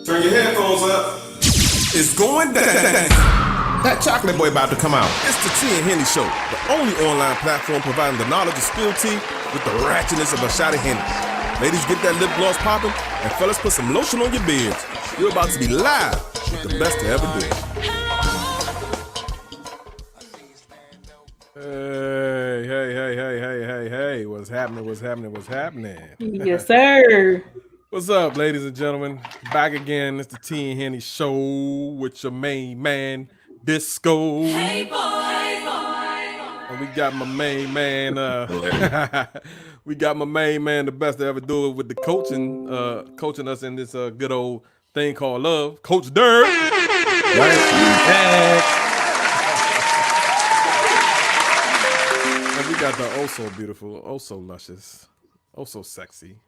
Turn your headphones up. It's going down. That chocolate boy about to come out. It's the T and Henny Show, the only online platform providing the knowledge of spilled tea with the ratchetness of a shot of Henny. Ladies, get that lip gloss popping, and fellas, put some lotion on your beards. You're about to be live with the best to ever do it. Hey, what's happening? Yes, sir. What's up, ladies and gentlemen? Back again. It's the T and Henny Show with your main man, Disco. Hey, boy. And we got my main man, the best to ever do it with the coaching, coaching us in this good old thing called love, Coach Dirk. And we got the oh so beautiful, oh so luscious, oh so sexy.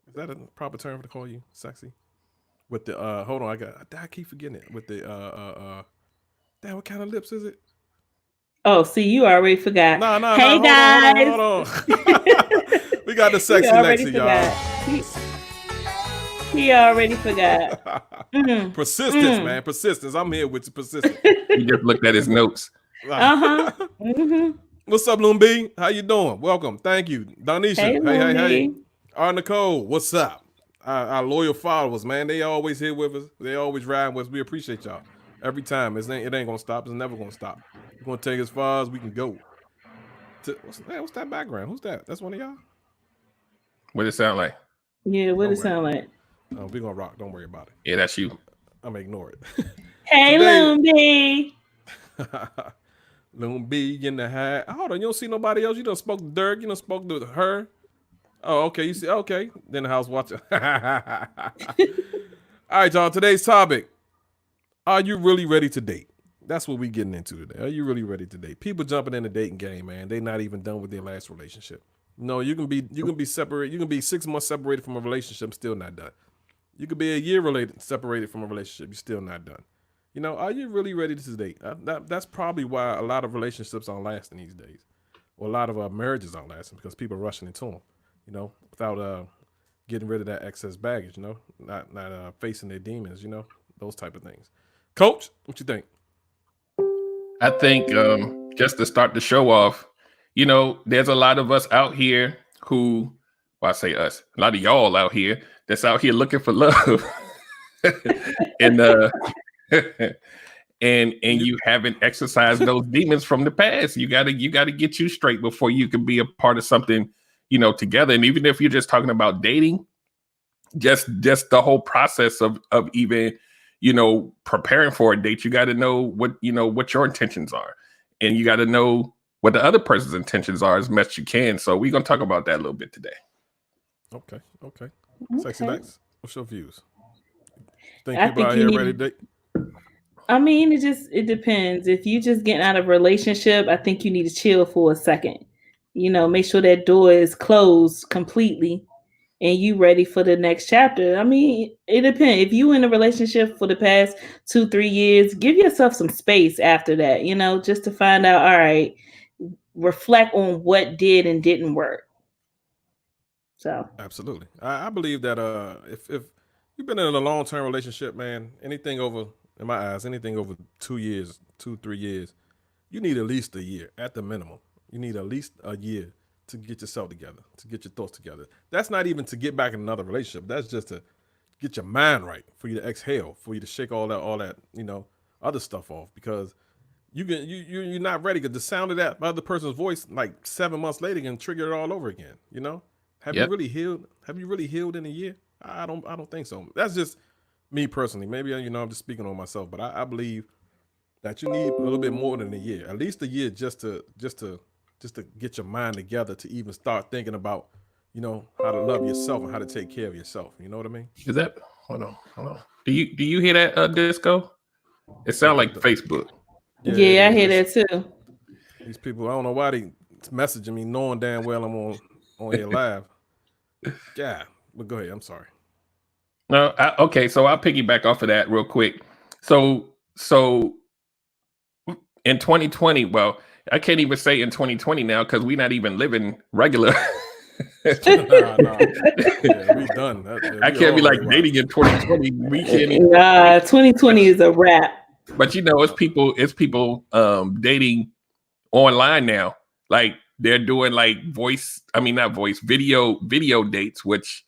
Is that a proper term to call you sexy? With the hold on, I keep forgetting it. With the damn, what kind of lips is it? Oh, see, you already forgot. No, hey guys, hold on. We got the sexy Lexi, y'all. He already forgot. Persistence, man, persistence. I'm here with persistence. He just looked at his notes. What's up, Loon B? How you doing? Welcome. Thank you, Donisha. Hey. Nicole, what's up? Our loyal followers, man. They always here with us. They always ride with us. We appreciate y'all. Every time. It ain't gonna stop. It's never gonna stop. We're gonna take as far as we can go. What's that background? Who's that? That's one of y'all? What it sound like? Yeah, what it sound like? Oh, we're gonna rock. Don't worry about it. Yeah, that's you. I'm gonna ignore it. Hey, Loon B. Loon B in the hat. Hold on, you don't see nobody else? You done spoke to Dirk. You done spoke to her. Oh, okay. You see, okay. Then the house watching. All right, y'all. Today's topic: are you really ready to date? That's what we getting into today. Are you really ready to date? People jumping in the dating game, man. They not even done with their last relationship. No, you can be separated. You can be 6 months separated from a relationship, still not done. You could be a year separated from a relationship, you're still not done. You know, are you really ready to date? That's probably why a lot of relationships aren't lasting these days, or a lot of marriages aren't lasting because people are rushing into them. You know, without getting rid of that excess baggage, you know, not facing their demons, you know, those type of things. Coach, what you think? I think just to start the show off, you know, there's a lot of us out here who, well, I say us, a lot of y'all out here that's out here looking for love, and and you haven't exercised those demons from the past. You gotta get you straight before you can be a part of something, you know, together. And even if you're just talking about dating, just the whole process of even, you know, preparing for a date, you got to know what your intentions are, and you got to know what the other person's intentions are as much as you can. So we're gonna talk about that a little bit today. Okay. Sexy Lex, what's your views? Think people out here ready to date? I mean, it depends. If you just getting out of a relationship, I think you need to chill for a second. You know, make sure that door is closed completely and you ready for the next chapter. I mean, it depends. If you in a relationship for the past 2-3 years, give yourself some space after that, you know, just to find out, all right, reflect on what did and didn't work. So absolutely. I believe that if you've been in a long-term relationship, man, anything over 2 years, 2-3 years, you need at least a year at the minimum. You need at least a year to get yourself together, to get your thoughts together. That's not even to get back in another relationship. That's just to get your mind right, for you to exhale, for you to shake all that, you know, other stuff off, because you're not ready, because the sound of that other person's voice like 7 months later can trigger it all over again, you know? Have you really healed? Have you really healed in a year? I don't think so. That's just me personally. Maybe, you know, I'm just speaking on myself, but I believe that you need a little bit more than a year, at least a year, just to get your mind together, to even start thinking about, you know, how to love yourself and how to take care of yourself. You know what I mean? Is that hold on? Do you hear that, Disco? It sounds like Facebook. Yeah, I hear that too. These people, I don't know why they messaging me, knowing damn well I'm on here live. Yeah, but go ahead. I'm sorry. No, okay. So I'll piggyback off of that real quick. So in 2020, well, I can't even say in 2020 now because we're not even living regular Nah. Yeah, we done. I We can't be all like the way dating in 2020. We can't even. Nah, 2020 is a wrap. But it's people dating online now. Like they're doing like video dates, which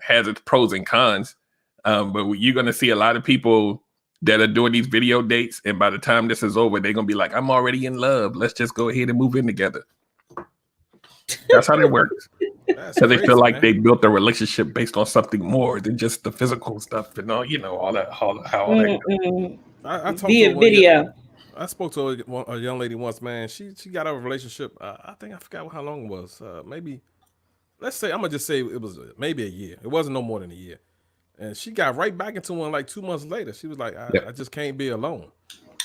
has its pros and cons. But you're gonna see a lot of people that are doing these video dates, and by the time this is over, they're gonna be like, I'm already in love. Let's just go ahead and move in together. That's how it works. That's Because they crazy, feel like man. they built a relationship based on something more than just the physical stuff and all that how all that goes. Mm-mm. I talked to Via one video. I spoke to a young lady once, man. She got out of a relationship. I think I forgot how long it was. Maybe, let's say, I'm gonna just say it was maybe a year. It wasn't no more than a year. And she got right back into one like 2 months later. She was like, Yep. I just can't be alone.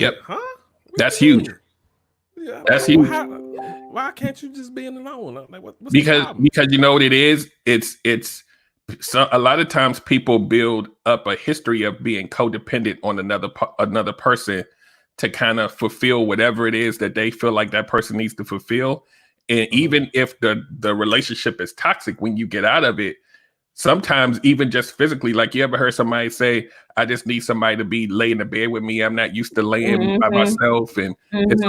Yep. Huh? What That's do you huge. mean? Yeah, That's well, huge. why can't you just be alone? Like, what's the because problem? you know what it is. It's so a lot of times people build up a history of being codependent on another person to kind of fulfill whatever it is that they feel like that person needs to fulfill. And even if the relationship is toxic, when you get out of it, sometimes even just physically, like you ever heard somebody say, I just need somebody to be lay in the bed with me. I'm not used to laying by myself. And it's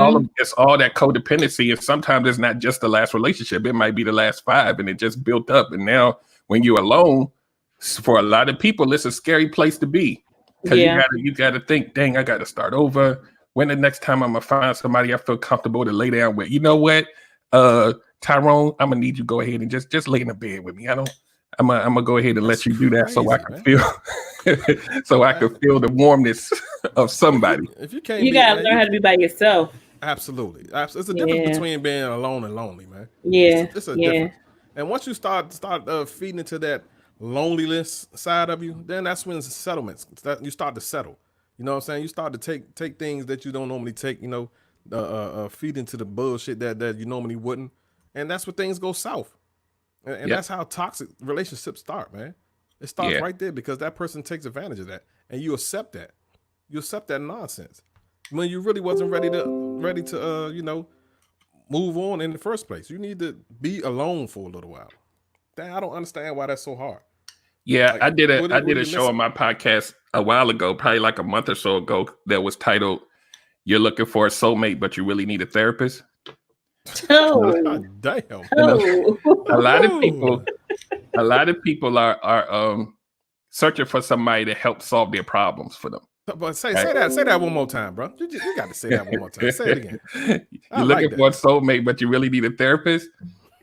all that codependency. And sometimes it's not just the last relationship. It might be the last 5 and it just built up. And now when you're alone, for a lot of people, it's a scary place to be. Because you gotta think, dang, I gotta start over. When the next time I'm gonna find somebody I feel comfortable to lay down with? You know what? Tyrone, I'm gonna need you to go ahead and just lay in the bed with me. I'm gonna go ahead and let you do that so I can feel I can feel the warmness of somebody. If you can't, You gotta learn how to be by yourself. Absolutely. It's a difference between being alone and lonely, man. Yeah, It's a difference. And once you start feeding into that loneliness side of you, then that's when settlements. You start to settle. You know what I'm saying? You start to take things that you don't normally take. Feed into the bullshit that you normally wouldn't, and that's where things go south. And that's how toxic relationships start, man. It starts right there because that person takes advantage of that, and you accept that. You accept that nonsense when you really wasn't ready to move on in the first place. You need to be alone for a little while. I don't understand why that's so hard. Yeah, Like, I did what are a you show missing? on my podcast a while ago, probably like a month or so ago, that was titled "You're Looking for a Soulmate, but you really need a therapist." Oh, God damn. A lot of people are searching for somebody to help solve their problems for them. But say that one more time, bro. You got to say that one more time. Say it again. You're looking for a soulmate, but you really need a therapist.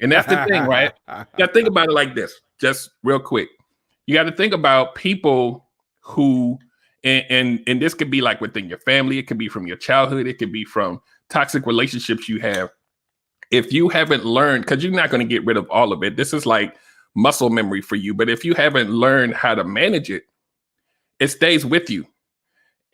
And that's the thing, right? You got to think about it like this, just real quick. You got to think about people who, and this could be like within your family. It could be from your childhood. It could be from toxic relationships you have. If you haven't learned, because you're not going to get rid of all of it. This is like muscle memory for you. But if you haven't learned how to manage it, it stays with you.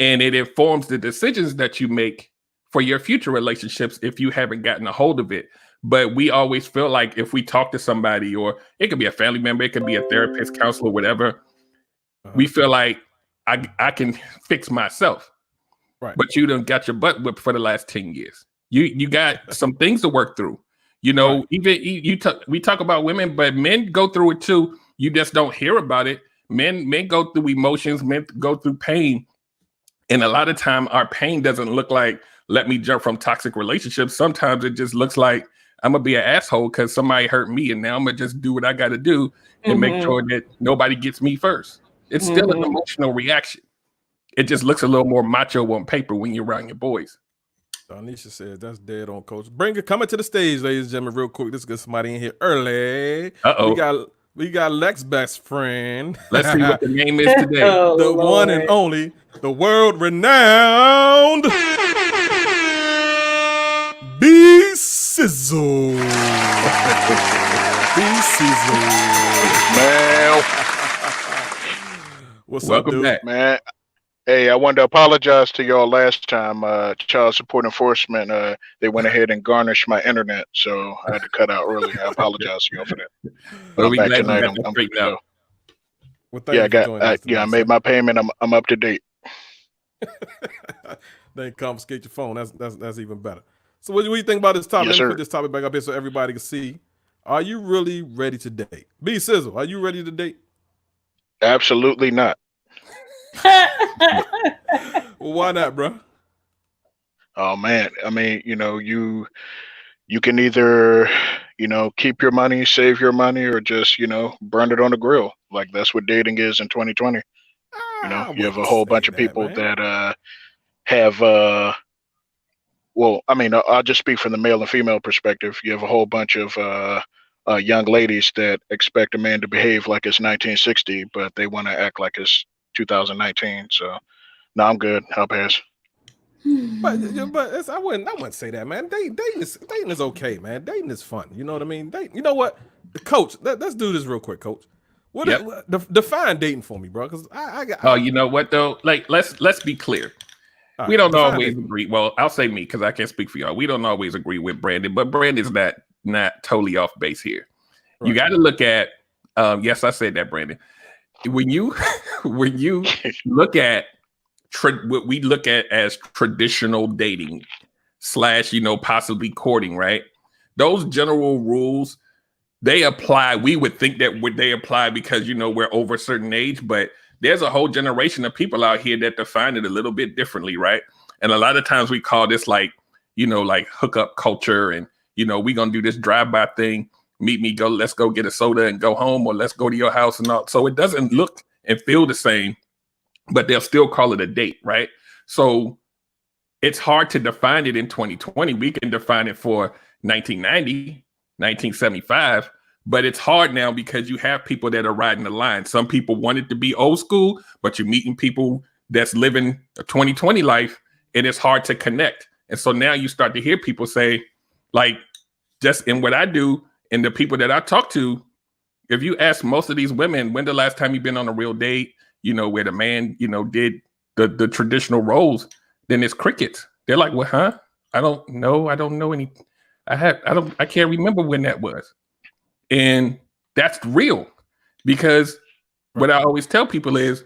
And it informs the decisions that you make for your future relationships if you haven't gotten a hold of it. But we always feel like if we talk to somebody, or it could be a family member, it could be a therapist, counselor, whatever, we feel like I can fix myself. Right. But you done got your butt whipped for the last 10 years. You got some things to work through. Right. Even we talk about women, but men go through it too. You just don't hear about it. Men go through emotions, men go through pain. And a lot of time our pain doesn't look like, let me jump from toxic relationships. Sometimes it just looks like I'm going to be an asshole because somebody hurt me. And now I'm going to just do what I got to do and make sure that nobody gets me first. It's still an emotional reaction. It just looks a little more macho on paper when you're around your boys. Anisha says that's dead on, coach. Coming to the stage, ladies and gentlemen, real quick. Let's get somebody in here early. We got Lex best friend. Let's see what the name is today. The one and only, the world renowned B Sizzle. B Sizzle. Man, What's Welcome up, dude? back. man. Hey, I wanted to apologize to y'all last time. Child Support Enforcement, they went ahead and garnished my internet, so I had to cut out early. I apologize to y'all for that. But I'm we back glad you tonight. got I'm that good straightened to out. go. Well, Yeah, I tonight, made my payment. I'm up to date. Then confiscate your phone. That's even better. So what do you think about this topic? Yes, Let me sir. put this topic back up here so everybody can see. Are you really ready to date? B Sizzle, are you ready to date? Absolutely not. Well, why not, bro? Oh man, I mean, you can either, keep your money, save your money, or just, burn it on the grill. Like that's what dating is in 2020. I You have a wouldn't whole say bunch of that, people man. that have well, I mean, I'll just speak from the male and female perspective. You have a whole bunch of young ladies that expect a man to behave like it's 1960, but they want to act like it's 2019. So, no, I'm good. I'll pass. But I wouldn't say that, man. Dating is okay, man. Dating is fun. You know what I mean? You know what, Coach? Let's do this real quick, Coach. Yep. Define dating for me, bro? Because Oh, you know what though? Like, let's be clear. all We right, don't define always dating. agree. Well, I'll say me because I can't speak for y'all. We don't always agree with Brandon, but Brandon's not totally off base here. You Right. got to look at. Yes, I said that, Brandon. When you when you look at what we look at as traditional dating / possibly courting, right? Those general rules, they apply. We would think that they apply because we're over a certain age, but there's a whole generation of people out here that define it a little bit differently, right? And a lot of times we call this like hookup culture, and we're gonna do this drive-by thing. Meet me, let's go get a soda and go home, or let's go to your house and all. So it doesn't look and feel the same, but they'll still call it a date, right? So it's hard to define it in 2020. We can define it for 1990, 1975, but it's hard now because you have people that are riding the line. Some people want it to be old school, but you're meeting people that's living a 2020 life, and it's hard to connect. And so now you start to hear people say, like, just in what I do and the people that I talk to, if you ask most of these women, when the last time you've been on a real date, where the man, did the traditional roles, then it's crickets. They're like, well, huh? I don't know. I don't know any. I can't remember when that was. And that's real, because what I always tell people is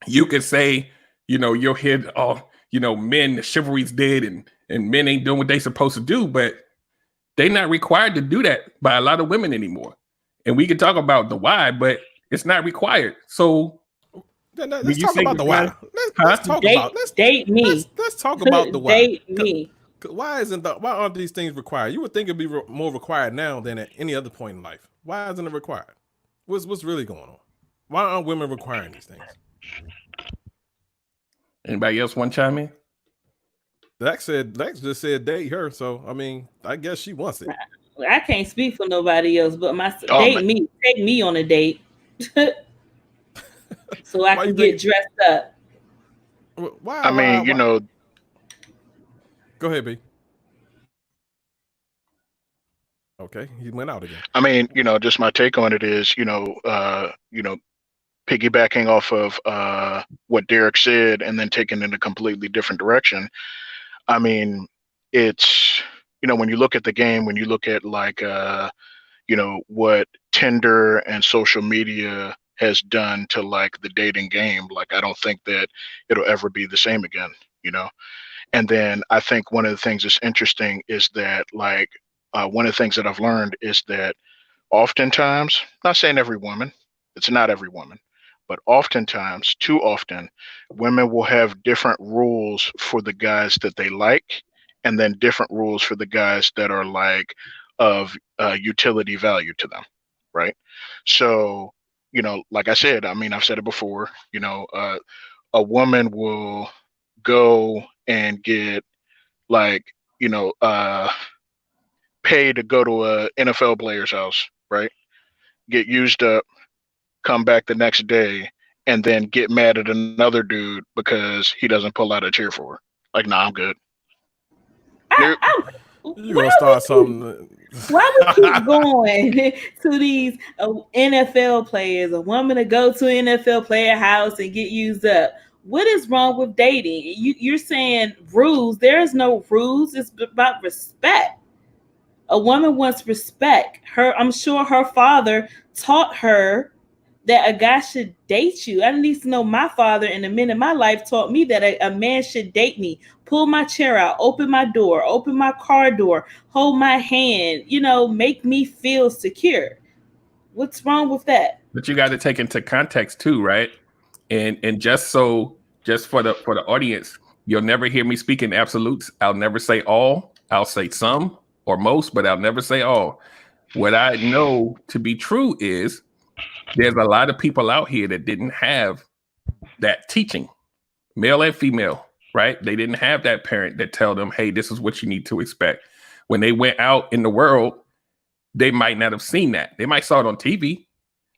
you can say, you'll hear, men, the chivalry's dead and men ain't doing what they supposed to do, but they're not required to do that by a lot of women anymore. And we can talk about the why, but it's not required. So let's talk about the why. Let's talk about date me. Let's talk about the why. Date me. Why aren't these things required? You would think it'd be more required now than at any other point in life. Why isn't it required? What's really going on? Why aren't women requiring these things? Anybody else want to chime in? Lex just said date her, so I mean, I guess she wants it. I can't speak for nobody else, but me. Take me on a date, so I can get dressed up. Why? I mean, Go ahead, B. Okay, he went out again. I mean, just my take on it is, piggybacking off of what Derek said and then taking it in a completely different direction. I mean, it's, when you look at the game, when you look at like, what Tinder and social media has done to like the dating game, like, I don't think that it'll ever be the same again, And then I think one of the things that's interesting is that like, one of the things that I've learned is that oftentimes, not saying every woman, it's not every woman, but oftentimes, too often, women will have different rules for the guys that they like, and then different rules for the guys that are like of utility value to them, right? So, like I said, I mean, I've said it before, a woman will go and get like, pay to go to a NFL player's house, right? Get used up, come back the next day, and then get mad at another dude because he doesn't pull out a chair for her. Like, nah, I'm good. You gonna start something? Why we keep going to these NFL players? A woman to go to an NFL player house and get used up. What is wrong with dating? You're saying rules. There is no rules. It's about respect. A woman wants respect. I'm sure her father taught her that a guy should date you. I need to know my father and the men in my life taught me that a man should date me, pull my chair out, open my door, open my car door, hold my hand, make me feel secure. What's wrong with that? But you got to take into context too, right? And just for the audience, you'll never hear me speak in absolutes. I'll never say all. I'll say some or most, but I'll never say all. What I know to be true is there's a lot of people out here that didn't have that teaching, male and female, right? They didn't have that parent that tell them, hey, this is what you need to expect. When they went out in the world, they might not have seen that. They might saw it on TV,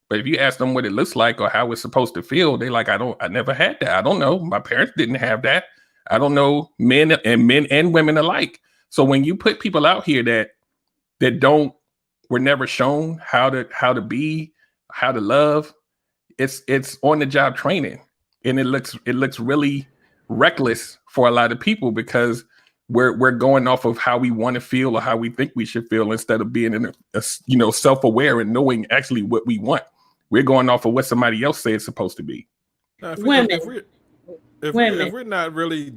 but if you ask them what it looks like or how it's supposed to feel, they're like, I never had that. I don't know. My parents didn't have that. I don't know men and women alike. So when you put people out here that were never shown how to be, how to love, it's on the job training, and it looks really reckless for a lot of people because we're going off of how we want to feel or how we think we should feel instead of being in a self-aware and knowing actually what we want. We're going off of what somebody else said it's supposed to be. If Women. we're not really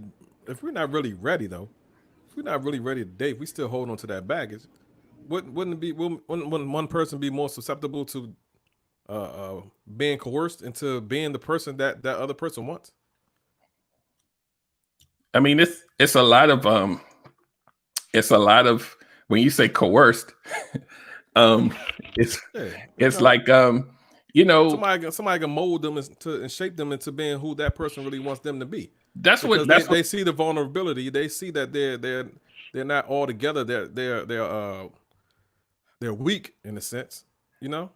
ready though, if we're not really ready to date, we still hold on to that baggage. Wouldn't one person be more susceptible to being coerced into being the person that other person wants? I mean, it's a lot of when you say coerced, it's like somebody can mold them and shape them into being who that person really wants them to be. They see the vulnerability. They see that they're not all together. They're weak in a sense.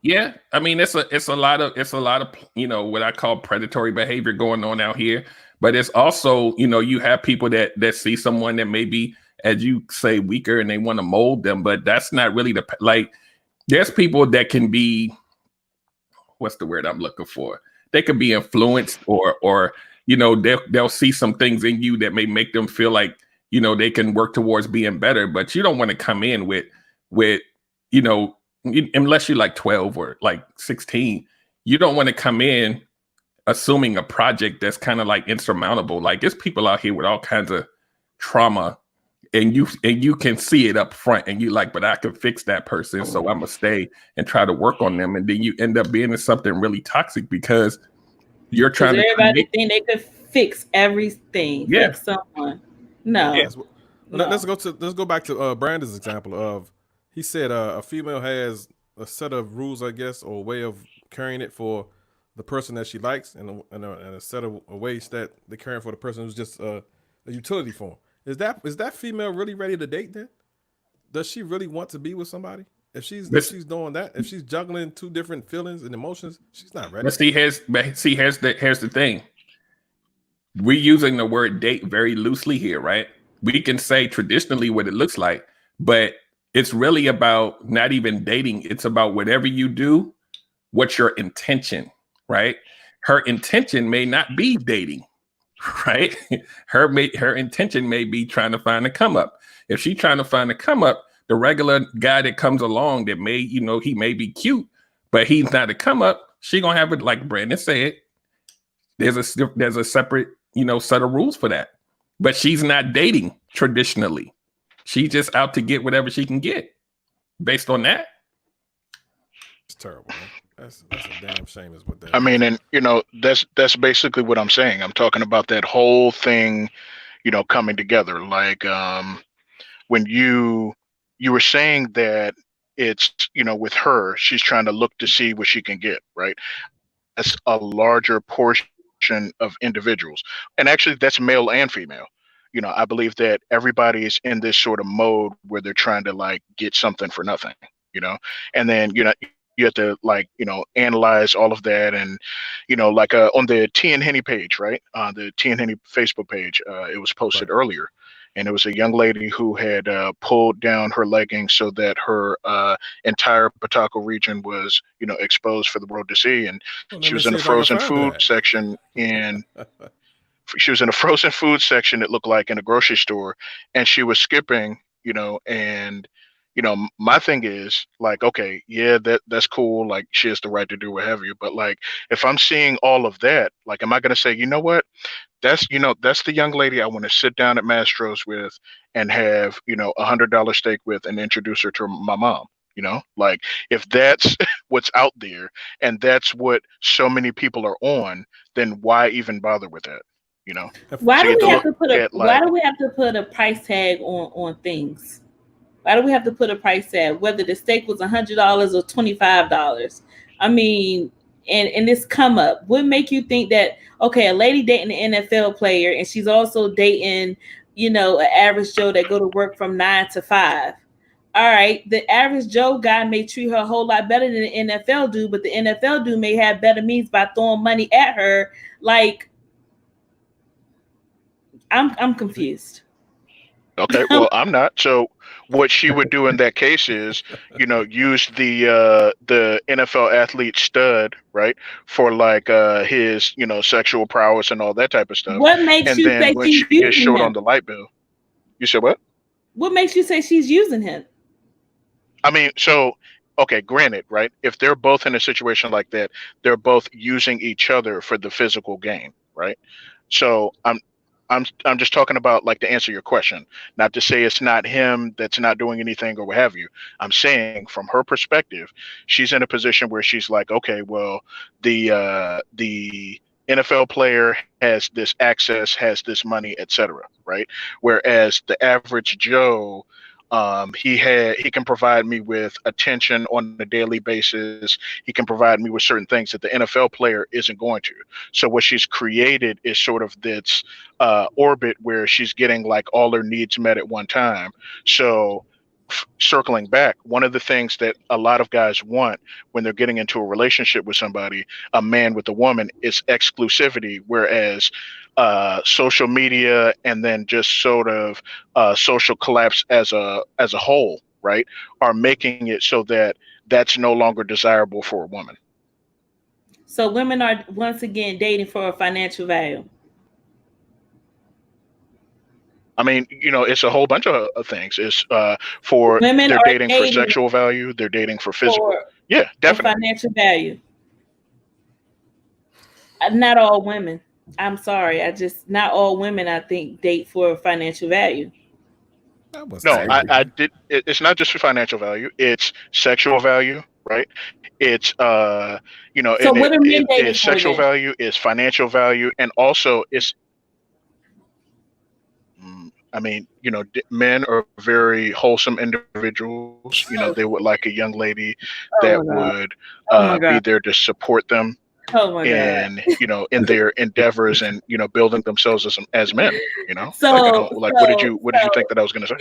Yeah, I mean it's a lot of what I call predatory behavior going on out here, but it's also you have people that see someone that may be, as you say, weaker and they want to mold them, but that's not really there's people that can be, what's the word I'm looking for? They could be influenced or they'll see some things in you that may make them feel like they can work towards being better, but you don't want to come in with unless you're like 12 or like 16, you don't want to come in assuming a project that's kind of like insurmountable. Like there's people out here with all kinds of trauma and you can see it up front and you like, but I can fix that person. So I'm gonna stay and try to work on them. And then you end up being in something really toxic because you're trying to everybody think they could fix everything. Yeah. Fix someone. No. Yeah. Let's go back to Brandon's example of, he said a female has a set of rules, I guess, or a way of carrying it for the person that she likes, and a set of ways that they're carrying for the person who's just a utility for them. Is that female really ready to date then? Does she really want to be with somebody? If she's doing that, if she's juggling two different feelings and emotions, she's not ready. But here's the thing. We're using the word date very loosely here, right? We can say traditionally what it looks like, but it's really about not even dating. It's about whatever you do, what's your intention, right? Her intention may not be dating, right? Her intention may be trying to find a come up. If she's trying to find a come up, the regular guy that comes along that may, he may be cute, but he's not a come up, she gonna have it like Brandon said. There's a separate, set of rules for that. But she's not dating traditionally. She's just out to get whatever she can get based on that. It's terrible, man. That's a damn shame is what that I mean, and that's basically what I'm saying. I'm talking about that whole thing, coming together. Like when you were saying that it's, with her, she's trying to look to see what she can get, right? That's a larger portion of individuals. And actually that's male and female. I believe that everybody is in this sort of mode where they're trying to like get something for nothing, and then, you have to analyze all of that. And, on the T and Henny page, right? The T and Henny Facebook page, it was posted earlier, and it was a young lady who had pulled down her leggings so that her entire Pataco region was, exposed for the world to see. And she was in the frozen food section she was in a frozen food section, it looked like, in a grocery store, and she was skipping, and my thing is like, okay, yeah, that's cool. Like she has the right to do what have you. But like, if I'm seeing all of that, like, am I going to say, you know what? That's the young lady I want to sit down at Mastro's with and have, $100 steak with and introduce her to my mom. Like if that's what's out there and that's what so many people are on, then why even bother with that? Why So do you we have have to to put look a at, Why like, do we have to put a price tag on things? Why do we have to put a price tag? Whether the steak was $100 or $25. I mean, and this come up. What make you think that, okay, a lady dating an NFL player and she's also dating, an average Joe that go to work from 9 to 5. All right, the average Joe guy may treat her a whole lot better than the NFL dude, but the NFL dude may have better means by throwing money at her. Like, I'm confused. okay, well, I'm not. So what she would do in that case is, use the NFL athlete stud, right, for like his, sexual prowess and all that type of stuff. What makes And you then say when she's she gets using short him? on the light bill, you said what? What makes you say she's using him? I mean, so okay, granted, right? If they're both in a situation like that, they're both using each other for the physical gain, right? So I'm just talking about, like, to answer your question, not to say it's not him that's not doing anything or what have you. I'm saying from her perspective, she's in a position where she's like, okay, well, the NFL player has this access, has this money, etc. Right? Whereas the average Joe, he can provide me with attention on a daily basis. He can provide me with certain things that the NFL player isn't going to. So what she's created is sort of this orbit where she's getting like all her needs met at one time. So circling back, one of the things that a lot of guys want when they're getting into a relationship with somebody, a man with a woman, is exclusivity, whereas social media and then just sort of social collapse as a whole, right, are making it so that that's no longer desirable for a woman. So women are once again dating for a financial value. I mean, it's a whole bunch of things. It's for Women they're are dating for dating sexual value. They're dating for physical. for Yeah, definitely. financial value. Not all women. I'm sorry. Not all women, I think, date for financial value. No, I did. It's not just for financial value. It's sexual value, right? It's So what are men dating it's for sexual then? value, it's financial value, and also it's. I mean, men are very wholesome individuals. They would like a young lady that would be there to support them in their endeavors and building themselves as men. So, like, I don't, like, what did you think that I was going to say?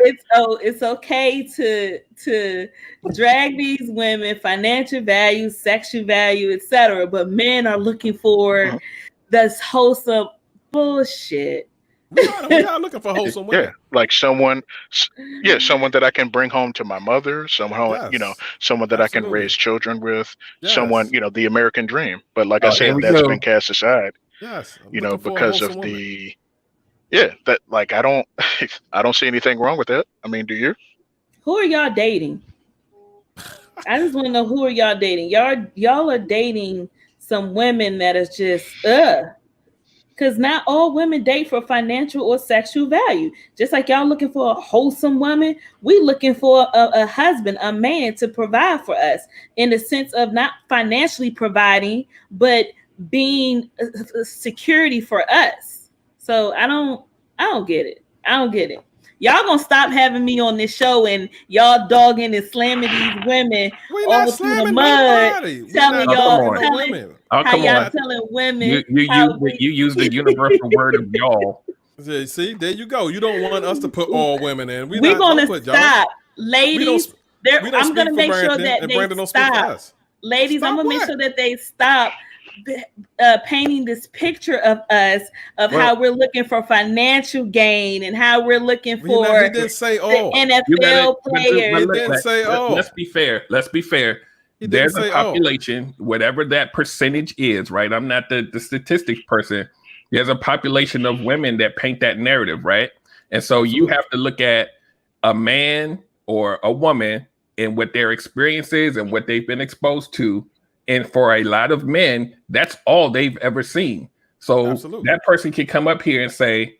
It's okay to drag these women, financial value, sexual value, etc. But men are looking for this wholesome bullshit. We are looking for wholesome women. Yeah, like someone that I can bring home to my mother, someone that I can raise children with, someone, the American dream. But like I said, that's been cast aside. Yes, because of the that, like, I don't see anything wrong with that. I mean, do you? Who are y'all dating? I just want to know, who are y'all dating? Y'all are dating some women that is just because not all women date for financial or sexual value. Just like y'all looking for a wholesome woman, we looking for a husband, a man to provide for us, in the sense of not financially providing, but being security for us. So I don't get it. I don't get it. Y'all gonna stop having me on this show and y'all dogging and slamming these women all through the mud, telling y'all how y'all telling women. You use the universal word of y'all. See, there you go. You don't want us to put all women in. We're gonna stop, ladies. I'm gonna make sure that they stop. Ladies, I'm gonna make sure that they stop painting this picture of us how we're looking for financial gain and how we're looking for he didn't say all. The NFL players. He didn't say all. Let's be fair. There's a population, whatever that percentage is, right? I'm not the statistics person. There's a population of women that paint that narrative, right? And so you have to look at a man or a woman and what their experience is and what they've been exposed to. And for a lot of men, that's all they've ever seen. So Absolutely. that person can come up here and say,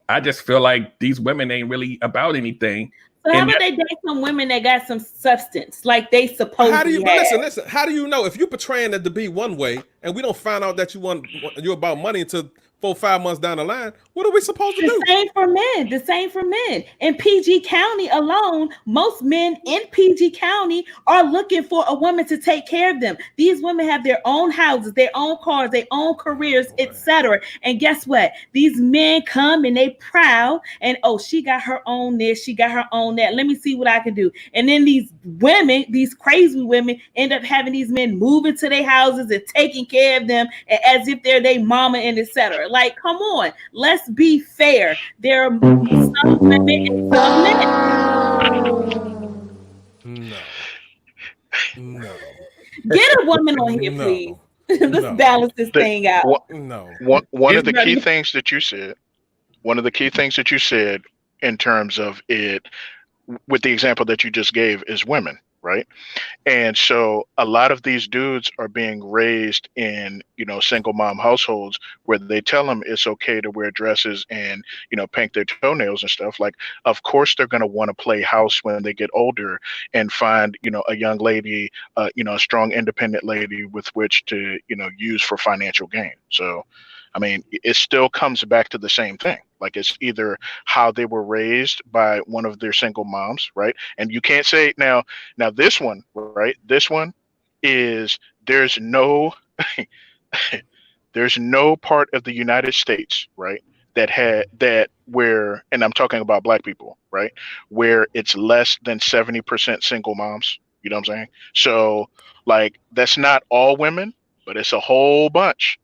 I just feel like these women ain't really about anything. So how And about they date some women that got some substance, like they supposed How do you to have? listen? How do you know if you're portraying it to be one way and we don't find out that you're about money until 4-5 months down the line? What are we supposed to The do? same for men. The same for men. In PG County alone, most men in PG County are looking for a woman to take care of them. These women have their own houses, their own cars, their own careers, etc. And guess what? These men come and they proud and she got her own this, she got her own that. Let me see what I can do. And then these women, these crazy women, end up having these men move into their houses and taking care of them as if they're their mama and etc. Like, come on, let's be fair. There are some women and some men. No. Get a woman on here, please. Let's balance this thing out. One of the key things that you said in terms of it, with the example that you just gave, is women, right? And so a lot of these dudes are being raised in, single mom households where they tell them it's okay to wear dresses and, paint their toenails and stuff. Like, of course, they're going to want to play house when they get older and find, a young lady, a strong, independent lady with which to, use for financial gain. So, I mean, it still comes back to the same thing. Like, it's either how they were raised by one of their single moms, right? And you can't say now this one, right? This one is there's no part of the United States, right, where, and I'm talking about Black people, right, where it's less than 70% single moms. You know what I'm saying? So, like, that's not all women, but it's a whole bunch.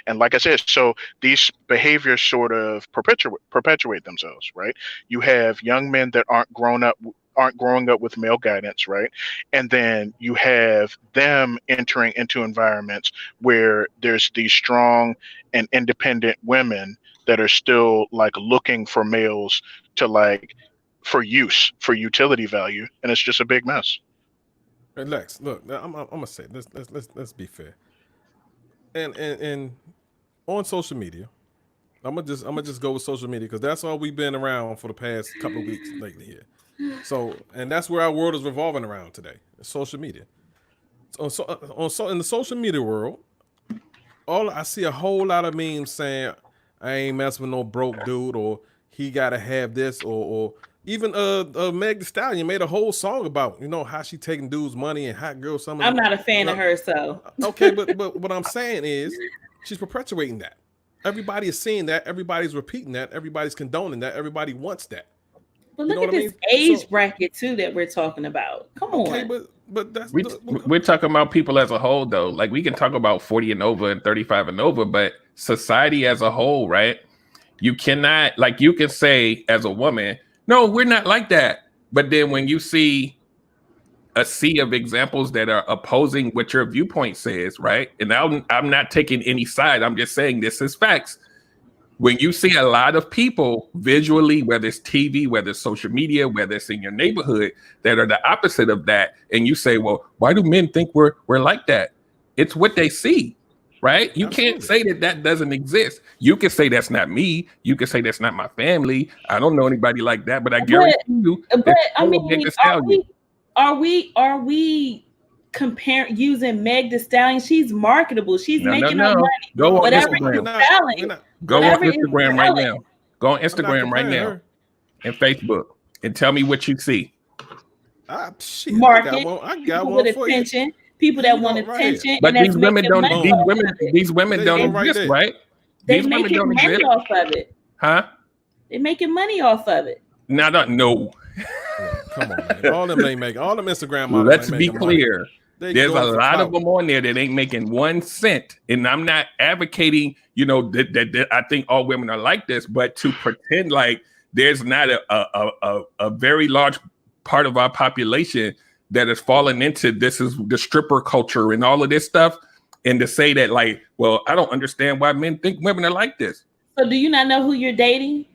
And like I said, so these behaviors sort of perpetuate themselves, right? You have young men that aren't growing up with male guidance, right? And then you have them entering into environments where there's these strong and independent women that are still like looking for males to like for utility value, and it's just a big mess. Hey, Lex, look, I'm gonna say let's be fair. And on social media, I'm gonna just go with social media because that's all we've been around for the past couple of weeks lately here. So, and that's where our world is revolving around today, social media. So in the social media world, I see a whole lot of memes saying I ain't messing with no broke dude, or he gotta have this, or even Meg Thee Stallion made a whole song about how she taking dudes' money and hot girls. I'm not a fan of her, so okay, but what I'm saying is she's perpetuating that. Everybody is seeing that. Everybody's repeating that. Everybody's condoning that. Everybody wants that. But look at this age bracket too that we're talking about. Come on. But that's we're talking about people as a whole, though. Like, we can talk about 40 and over and 35 and over, but society as a whole, right? You cannot, like, you can say as a woman, no, we're not like that. But then when you see a sea of examples that are opposing what your viewpoint says, right? And I'm not taking any side. I'm just saying this is facts. When you see a lot of people visually, whether it's TV, whether it's social media, whether it's in your neighborhood, that are the opposite of that, and you say, well, why do men think we're like that? It's what they see. Right? You can't say that doesn't exist. You can say that's not me. You can say that's not my family. I don't know anybody like that, but I guarantee you. But I mean, are we comparing using Meg Thee Stallion? She's marketable. She's making her money. Go on whatever Instagram. Go on Instagram right now. Go on Instagram right now and Facebook and tell me what you see. Market. I got one with for attention. you. People that want attention, but and these women don't. These women don't exist, right? They making money off of it, huh? They making money off of it. No. Come on, man. All them ain't making. All them Instagram models. Let's be clear. There's a lot of them on there that ain't making 1 cent, and I'm not advocating, that I think all women are like this, but to pretend like there's not a very large part of our population that has fallen into this is the stripper culture and all of this stuff, and to say that, like, well, I don't understand why men think women are like this. So do you not know who you're dating?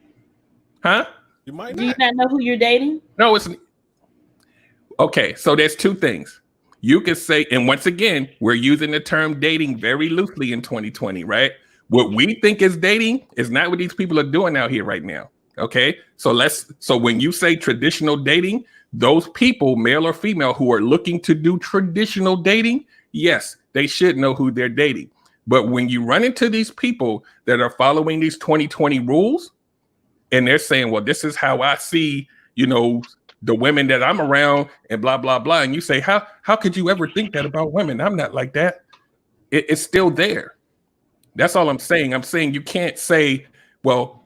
Huh? You might not. Do you not know who you're dating? No, it's Okay, so there's two things. You could say, and once again, we're using the term dating very loosely in 2020, right? What we think is dating is not what these people are doing out here right now. Okay, so when you say traditional dating, those people, male or female, who are looking to do traditional dating, yes, they should know who they're dating. But when you run into these people that are following these 2020 rules, and they're saying, well, this is how I see, the women that I'm around and blah, blah, blah. And you say, how could you ever think that about women? I'm not like that. It's still there. That's all I'm saying. I'm saying you can't say, well,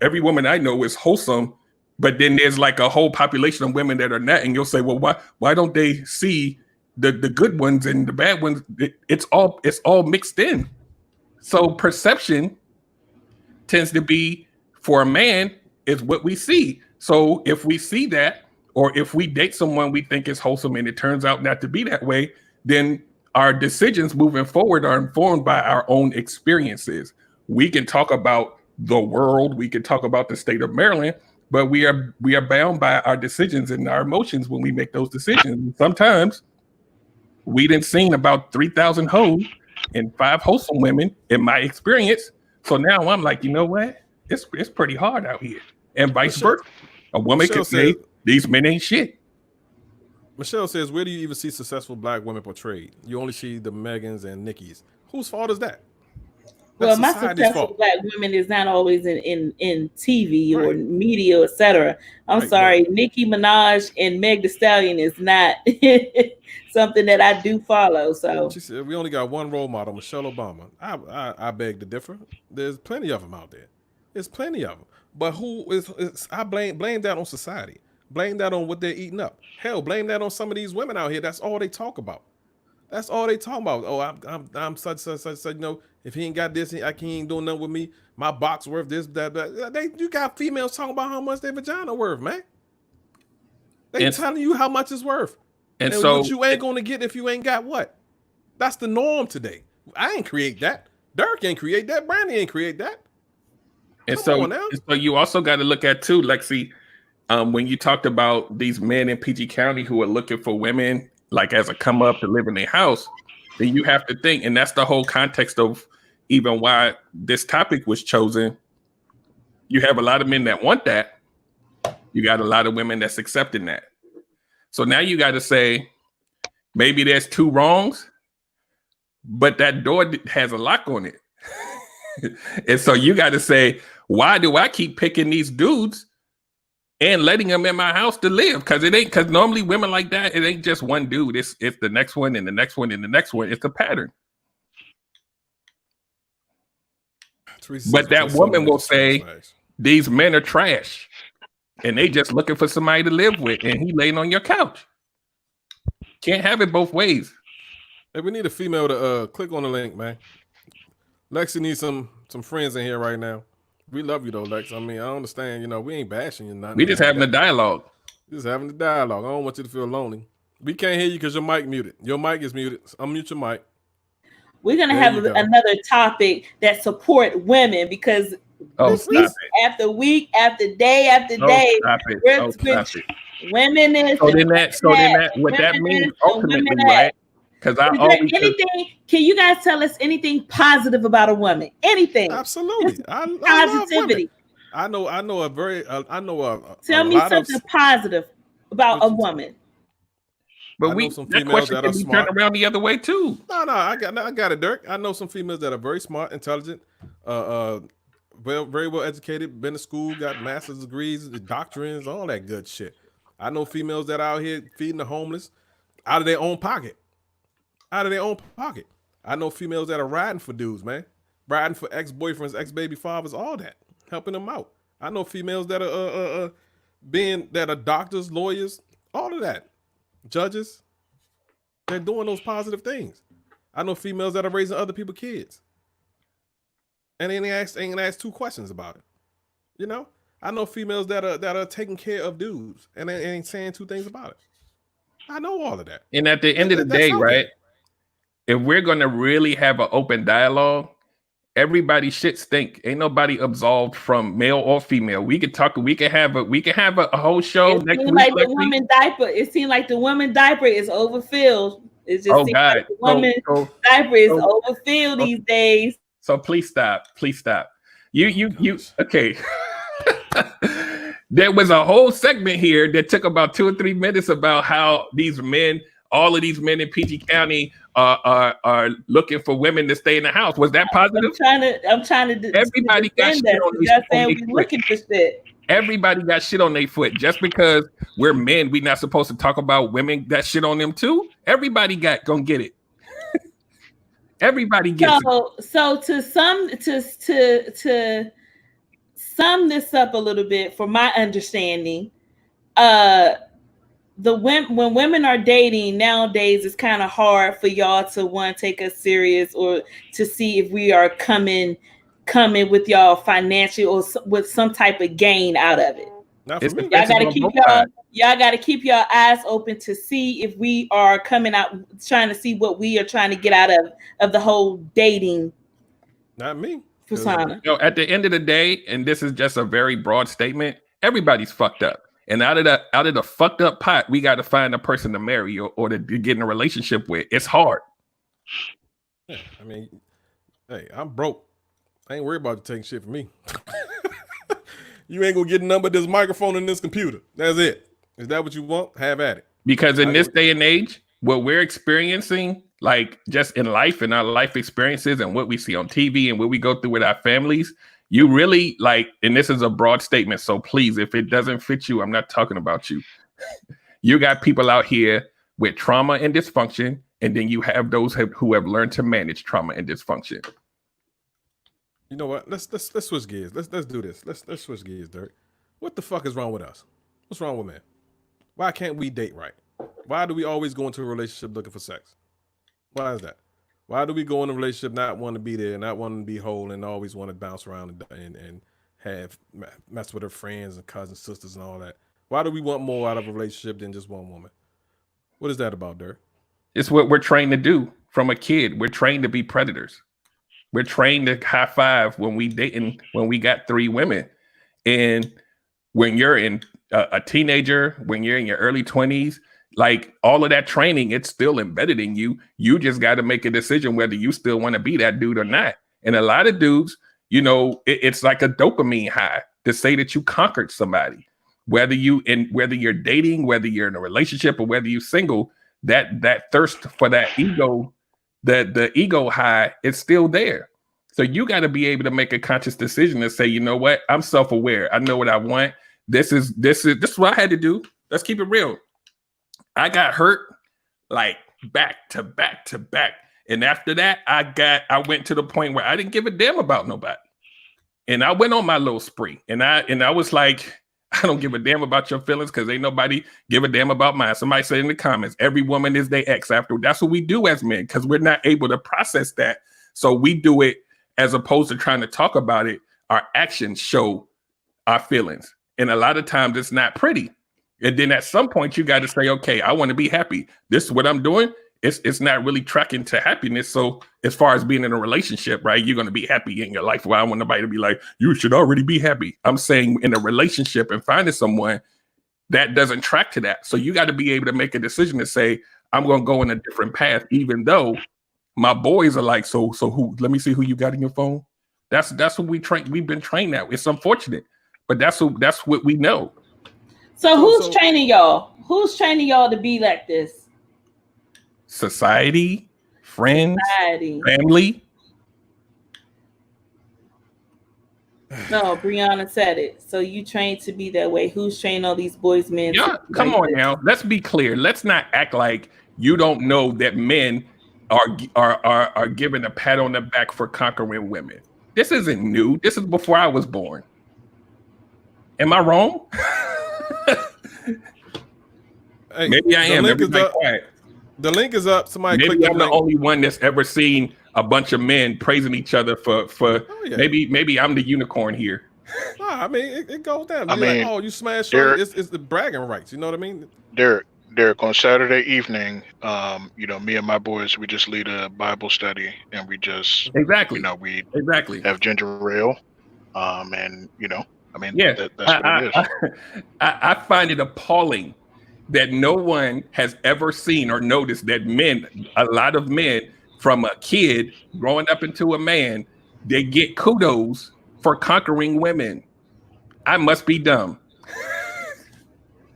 every woman I know is wholesome, but then there's like a whole population of women that are not. And you'll say, well, why don't they see the good ones and the bad ones? It's all mixed in. So perception tends to be, for a man, is what we see. So if we see that, or if we date someone we think is wholesome and it turns out not to be that way, then our decisions moving forward are informed by our own experiences. We can talk about the world, we can talk about the state of Maryland, but we are bound by our decisions and our emotions when we make those decisions. Sometimes we done seen about 3,000 hoes and 5 wholesome women in my experience. So now I'm like, you know what? It's pretty hard out here. And vice versa. A woman can say, these men ain't shit. Michelle says, where do you even see successful black women portrayed? You only see the Megans and Nickis. Whose fault is that? Well, my successful black women is not always in TV or media, etc. I'm sorry, Nicki Minaj and Meg Thee Stallion is not something that I do follow. So she said we only got one role model, Michelle Obama. I beg to differ. There's plenty of them out there. There's plenty of them. But I blame that on society. Blame that on what they're eating up. Hell, blame that on some of these women out here. That's all they talk about. That's all they talk about. Oh, I'm such. If he ain't got this, he ain't doing nothing with me. My box worth this, that. You got females talking about how much their vagina worth, man. They telling you how much it's worth. And so what you ain't gonna get if you ain't got what? That's the norm today. I ain't create that. Dirk ain't create that. Brandy ain't create that. And so you also got to look at too, Lexi, when you talked about these men in PG County who are looking for women like as a come up to live in their house, then you have to think, and that's the whole context of even why this topic was chosen. You have a lot of men that want that. You got a lot of women that's accepting that. So now you got to say, maybe there's 2 wrongs, but that door has a lock on it. And so you got to say, why do I keep picking these dudes and letting them in my house to live? Because normally women like that, it ain't just one dude. It's the next one and the next one and the next one. It's a pattern. But that woman will say, these men are trash and they just looking for somebody to live with, and he laying on your couch. Can't have it both ways. Hey, we need a female to click on the link, man. Lexi needs some friends in here right now. We love you though, Lex. I mean, I understand, we ain't bashing you. We just having a dialogue. Just having a dialogue. I don't want you to feel lonely. We can't hear you because your mic muted. Your mic is muted. Unmute your mic. We're going to have another topic that support women because after week, after day, after day, women is. So then what that means ultimately, right? Because can you guys tell us anything positive about a woman? Anything? Absolutely. Positivity. I know Tell me something positive about a woman. But some females that are smart. Turn around the other way too. No, I got it, Dirk. I know some females that are very smart, intelligent, very well educated, been to school, got master's degrees, doctrines, all that good shit. I know females that are out here feeding the homeless out of their own pocket. I know females that are riding for dudes, man. Riding for ex-boyfriends, ex-baby fathers, all that. Helping them out. I know females that are that are doctors, lawyers, all of that. Judges. They're doing those positive things. I know females that are raising other people's kids. And ain't asked 2 questions about it. I know females that are taking care of dudes and they ain't saying 2 things about it. I know all of that. And at the end of the day, right? If we're going to really have an open dialogue everybody shit stink. Ain't nobody absolved from male or female. We could have a whole show It next seems week. like the woman diaper. It seems like the woman diaper is overfilled. It just seems God. like the woman diaper is overfilled these days. So please stop. You okay. There was a whole segment here that took about 2 or 3 minutes about how all of these men in PG County are looking for women to stay in the house. Was that positive? I'm trying to. Everybody got shit on their foot. Looking for shit. Everybody got shit on their foot. Just because we're men, we not supposed to talk about women that shit on them too. Everybody gonna get it. Everybody gets it. So to sum this up a little bit, for my understanding, when women are dating nowadays, it's kind of hard for y'all to want to take us serious or to see if we are coming with y'all financially or with some type of gain out of it. Not for me. Y'all got to keep your eyes open to see if we are coming out trying to see what we are trying to get out of the whole dating. Not me. Persona. At the end of the day, and this is just a very broad statement, everybody's fucked up. And out of the fucked up pot, we got to find a person to marry or to get in a relationship with. It's hard. Yeah, I mean, hey, I'm broke. I ain't worried about you taking shit from me. You ain't gonna get a number of this microphone and this computer. That's it. Is that what you want? Have at it. Because in this day and age, what we're experiencing, like just in life and our life experiences and what we see on TV and what we go through with our families, you really like, and this is a broad statement, so please, if it doesn't fit you, I'm not talking about you. You got people out here with trauma and dysfunction, and then you have those who have learned to manage trauma and dysfunction. You know what? Let's switch gears. Let's do this. Let's switch gears, Dirk. What the fuck is wrong with us? What's wrong with men? Why can't we date right? Why do we always go into a relationship looking for sex? Why is that? Why do we go in a relationship not want to be there, not wanting to be whole, and always want to bounce around and have mess with her friends and cousins, sisters, and all that? Why do we want more out of a relationship than just one woman? What is that about, Dirk? It's what we're trained to do from a kid. We're trained to be predators. We're trained to high five when we dating, when we got 3 women. And when you're in a teenager, when you're in your early 20s, like all of that training, it's still embedded in you. You just got to make a decision whether you still want to be that dude or not. And a lot of dudes, you know, it's like a dopamine high to say that you conquered somebody. Whether you're dating, whether you're in a relationship, or whether you're single, that thirst for that ego, the ego high, is still there. So you got to be able to make a conscious decision and say, you know what, I'm self-aware. I know what I want. This is what I had to do. Let's keep it real. I got hurt like back to back to back. And after that, I went to the point where I didn't give a damn about nobody. And I went on my little spree. And I was like, I don't give a damn about your feelings because ain't nobody give a damn about mine. Somebody said in the comments, every woman is their ex after. That's what we do as men because we're not able to process that. So we do it as opposed to trying to talk about it. Our actions show our feelings. And a lot of times it's not pretty. And then at some point you got to say, okay, I want to be happy. This is what I'm doing. It's not really tracking to happiness. So as far as being in a relationship, right, you're going to be happy in your life. Well, I don't want nobody to be like, you should already be happy. I'm saying in a relationship and finding someone that doesn't track to that. So you got to be able to make a decision to say, I'm going to go in a different path, even though my boys are like, so who, let me see who you got in your phone. That's what we've been trained now. It's unfortunate, but that's what we know. So who's training y'all? Who's training y'all to be like this? Society, friends, family. No, Brianna said it. So you trained to be that way. Who's training all these boys, men? Yeah, come on now. Let's be clear. Let's not act like you don't know that men are given a pat on the back for conquering women. This isn't new. This is before I was born. Am I wrong? Hey, maybe I am. The link is up. Somebody maybe click I'm the only one that's ever seen a bunch of men praising each other for maybe I'm the unicorn here. Nah, I mean it goes down. I mean, like, oh, you smashed her. It's the bragging rights. You know what I mean? Derek, Derek, on Saturday evening, me and my boys, we just lead a Bible study, and we just, Exactly. we Exactly. have ginger ale, and Yeah. that's what it is. I find it appalling that no one has ever seen or noticed that a lot of men, from a kid growing up into a man, they get kudos for conquering women. I must be dumb.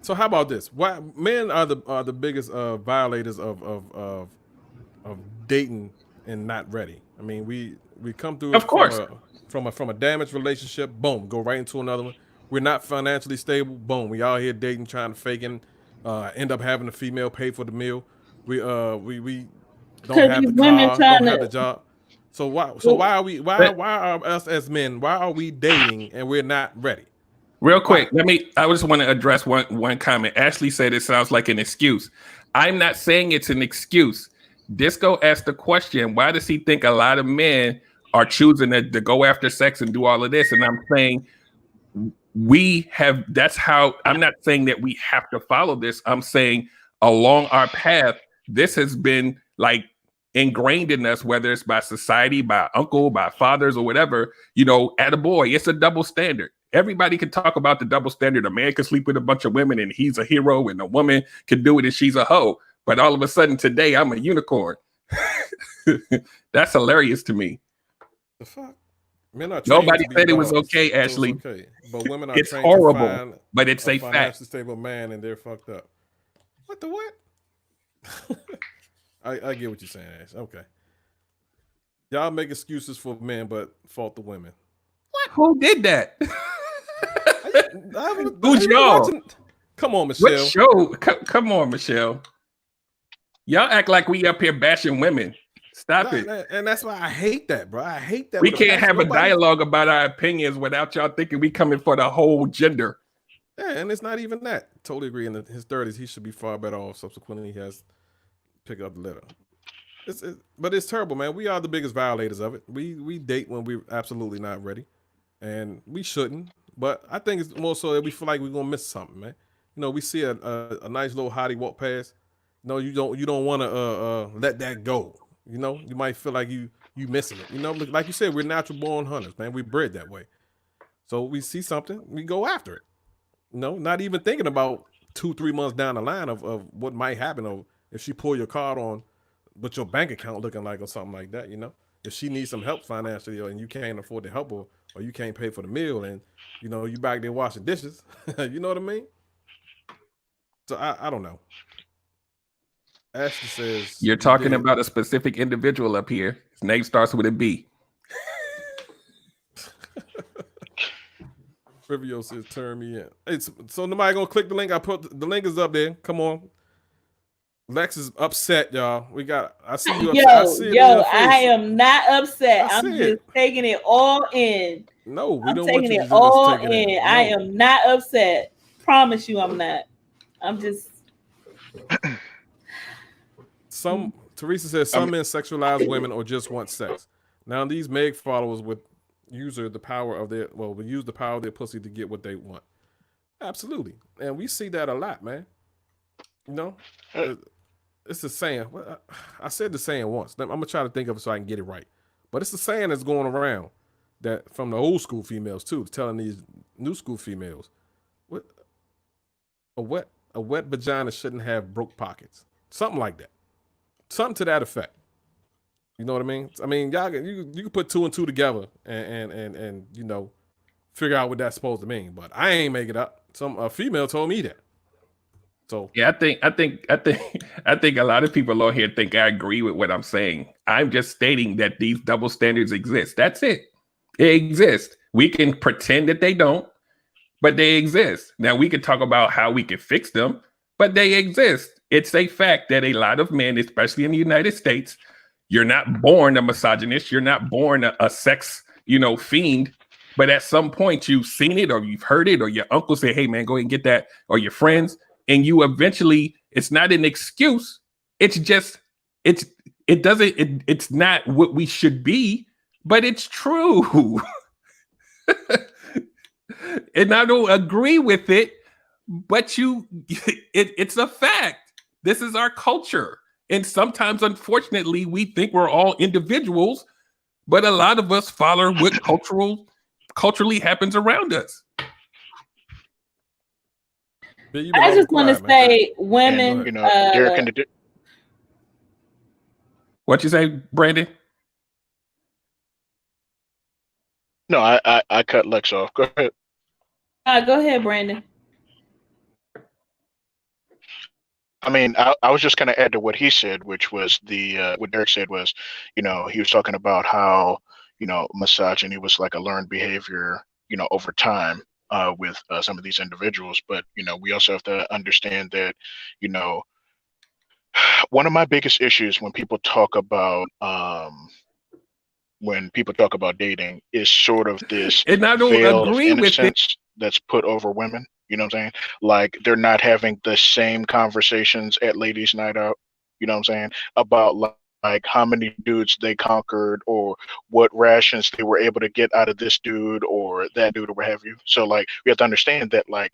So how about this? Why men are the biggest violators of dating and not ready. I mean, we come through Of course. from a damaged relationship, boom, go right into another one. We're not financially stable, boom, we out here dating, trying to faking, end up having the female pay for the meal. We don't 'Cause have these the women car, trying don't have to- the job. So why But- why are us as men, why are we dating and we're not ready? Real quick, I just want to address one comment. Ashley said it sounds like an excuse. I'm not saying it's an excuse. Disco asked the question, why does he think a lot of men are choosing to go after sex and do all of this? And I'm saying I'm not saying that we have to follow this. I'm saying along our path, this has been like ingrained in us, whether it's by society, by uncle, by fathers, or whatever, at a boy, it's a double standard. Everybody can talk about the double standard. A man can sleep with a bunch of women and he's a hero, and a woman can do it and she's a hoe. But all of a sudden today, I'm a unicorn. That's hilarious to me. The fuck? Men are Nobody trained to be said it was dogs, okay, so it's Ashley. okay. But women are It's trained horrible, to find but it's a fact. financially stable man and they're fucked up. What the what? I get what you're saying, Ash. Okay. Y'all make excuses for men, but fault the women. What? Who did that? Who's y'all? Come on, Michelle. What show? Come on, Michelle. Y'all act like we up here bashing women. Stop it. And that's why I hate that, bro. I hate that. We can't have a dialogue about our opinions without y'all thinking we coming for the whole gender. Yeah, and it's not even that. Totally agree. In his 30s, he should be far better off. Subsequently, he has pick up the litter. But it's terrible, man. We are the biggest violators of it. We date when we're absolutely not ready, and we shouldn't. But I think it's more so that we feel like we're gonna miss something, man. We see a nice little hottie walk past. No, you don't want to let that go. You might feel like you missing it. Like you said, we're natural born hunters, man. We bred that way. So we see something, we go after it. Not even thinking about 2-3 months down the line of what might happen, or if she pull your card on what your bank account looking like or something like that. If she needs some help financially, and you can't afford to help her, or you can't pay for the meal, and you back there washing dishes. You know what I mean? So I don't know. Ashley says You're talking about a specific individual up here. His name starts with a B. Rivio says turn me in. So nobody gonna click the link. I put the link is up there. Come on. Lex is upset, y'all. I see you upset. I am not upset. I'm just taking it all in. No, we I'm don't want taking you it to all just take it in. No. I am not upset. Promise you, I'm not. I'm just. Teresa says some men sexualize women or just want sex. Now these Meg followers would use the power of their pussy to get what they want. Absolutely, and we see that a lot, man. It's a saying. I said the saying once. I'm gonna try to think of it so I can get it right. But it's a saying that's going around that from the old school females too, telling these new school females, what a wet vagina shouldn't have broke pockets. Something like that. Something to that effect. You know what I mean? I mean, y'all, you can put 2 and 2 together and figure out what that's supposed to mean. But I ain't make it up. A female told me that. So yeah, I think a lot of people on here think I agree with what I'm saying. I'm just stating that these double standards exist. That's it. They exist. We can pretend that they don't, but they exist. Now we can talk about how we can fix them, but they exist. It's a fact that a lot of men, especially in the United States, you're not born a misogynist. You're not born a sex, fiend. But at some point you've seen it, or you've heard it, or your uncle say, "Hey man, go ahead and get that," or your friends. And you eventually, it's not an excuse. It's just, it's not what we should be, but it's true. And I don't agree with it, but it's a fact. This is our culture. And sometimes, unfortunately, we think we're all individuals, but a lot of us follow what culturally happens around us. I just want to say, women. And, Derek and the What you say, Brandon? No, I cut Lex off. Go ahead. Go ahead, Brandon. I mean, I was just going to add to what he said, which was what Derek said was, he was talking about how, misogyny was like a learned behavior, over time with some of these individuals. But, we also have to understand that, one of my biggest issues when people talk about dating is sort of this and I don't veil agree of with innocence that's put over women. You know what I'm saying? Like they're not having the same conversations at ladies' night out. You know what I'm saying? About like how many dudes they conquered or what rations they were able to get out of this dude or that dude or what have you. So like we have to understand that like.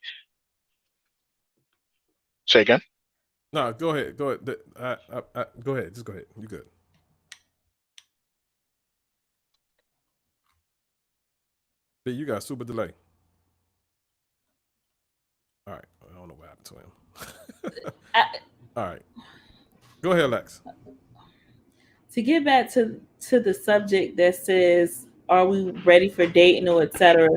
Say again? No, go ahead. Go ahead. Go ahead. Just go ahead. You good. But you got super delay. All right. I don't know what happened to him. All right. Go ahead, Lex. To get back to the subject that says, are we ready for dating or etc.?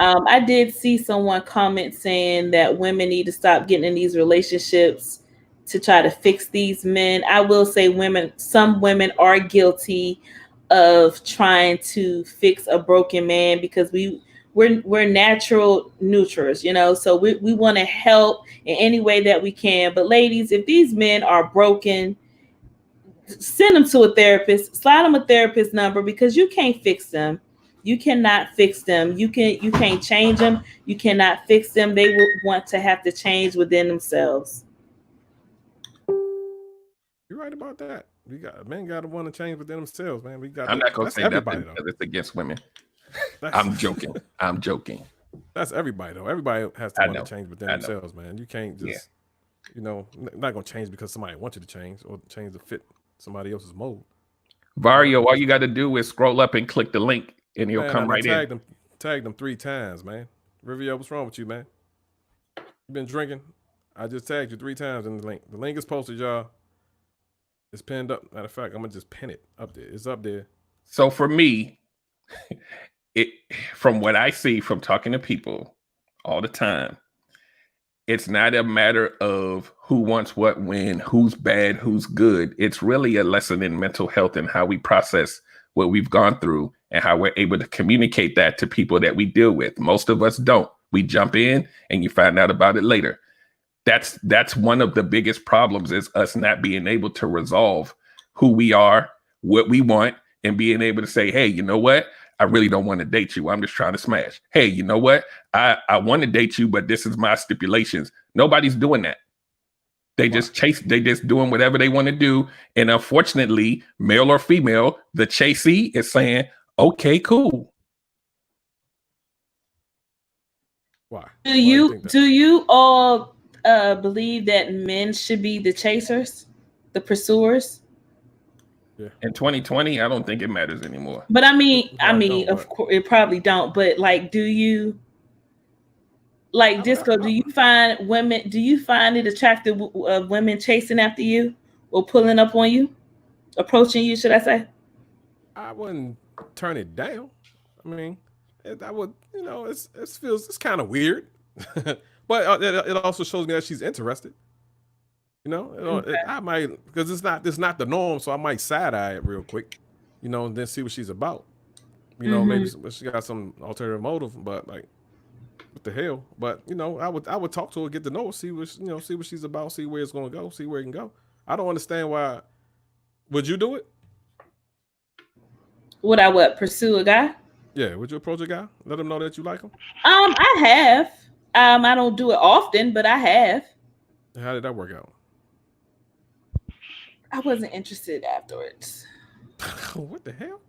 I did see someone comment saying that women need to stop getting in these relationships to try to fix these men. I will say some women are guilty of trying to fix a broken man because we're natural neutrals, so we want to help in any way that we can. But ladies, if these men are broken, send them to a therapist, slide them a therapist number because you can't fix them. You cannot fix them. You can't change them. You cannot fix them. They will want to have to change within themselves. You're right about that. Men got to want to change within themselves, man. I'm not going to say everybody nothing because it's against women. That's, I'm joking. I'm joking. That's everybody though. Everybody has to want to change within themselves, man. You can't just, not going to change because somebody wants you to change or change to fit somebody else's mold. Vario, all you got to do is scroll up and click the link, and he'll come right in. Tagged them 3 times, man. Rivio, what's wrong with you, man? You been drinking? I just tagged you 3 times in the link. The link is posted, y'all. It's pinned up. Matter of fact, I'm gonna just pin it up there. It's up there. So for me, from what I see from talking to people all the time, it's not a matter of who wants what when, who's bad, who's good. It's really a lesson in mental health and how we process what we've gone through and how we're able to communicate that to people that we deal with. Most of us don't. We jump in and you find out about it later. That's one of the biggest problems is us not being able to resolve who we are, what we want, and being able to say, hey, you know what? I really don't want to date you. I'm just trying to smash. Hey, you know what? I want to date you, but this is my stipulations. Nobody's doing that. They just doing whatever they want to do. And unfortunately, male or female, the chasee is saying, okay, cool. Why? Do you all believe that men should be the chasers, the pursuers? Yeah. In 2020, I don't think it matters anymore. But I mean, of course, it probably don't. But like, do you, like Disco? Do you find women? Do you find it attractive of women chasing after you or pulling up on you, approaching you? Should I say? I wouldn't turn it down. I mean, I would. It's kind of weird, but it also shows me that she's interested. I might, because it's not the norm, so I might side eye it real quick, and then see what she's about. Maybe she got some alternative motive, but like, what the hell? But I would talk to her, get to know her, see what she's about, see where it's gonna go, see where it can go. I don't understand why. Would you do it? Would I pursue a guy? Yeah, would you approach a guy? Let him know that you like him? I have. I don't do it often, but I have. How did that work out? I wasn't interested afterwards. What the hell?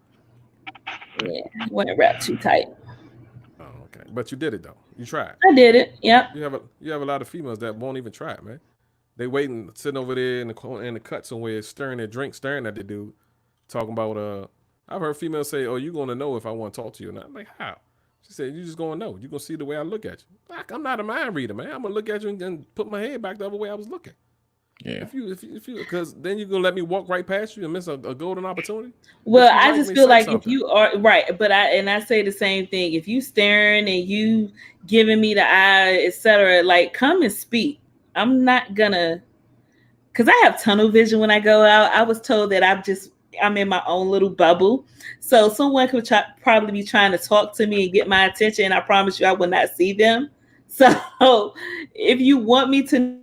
Yeah, wasn't wrapped too tight. Oh, Okay, but you did it though. You tried. I did it. Yep. You have a lot of females that won't even try it, man. They waiting, sitting over there in the cut somewhere, stirring their drink, staring at the dude, talking about I've heard females say, "Oh, you gonna know if I want to talk to you or not?" I'm like, how? She said, "You just gonna know. You gonna see the way I look at you." Like, I'm not a mind reader, man. I'm gonna look at you and put my head back the other way I was looking. Yeah. If you, because then you're gonna let me walk right past you and miss a golden opportunity. Well, If you I like just me, feel say like if something. you are right, but I say the same thing. If you staring and you giving me the eye, etc., like come and speak. I'm not gonna, because I have tunnel vision when I go out. I was told that I'm in my own little bubble, so someone could probably be trying to talk to me and get my attention. And I promise you, I will not see them. So if you want me to,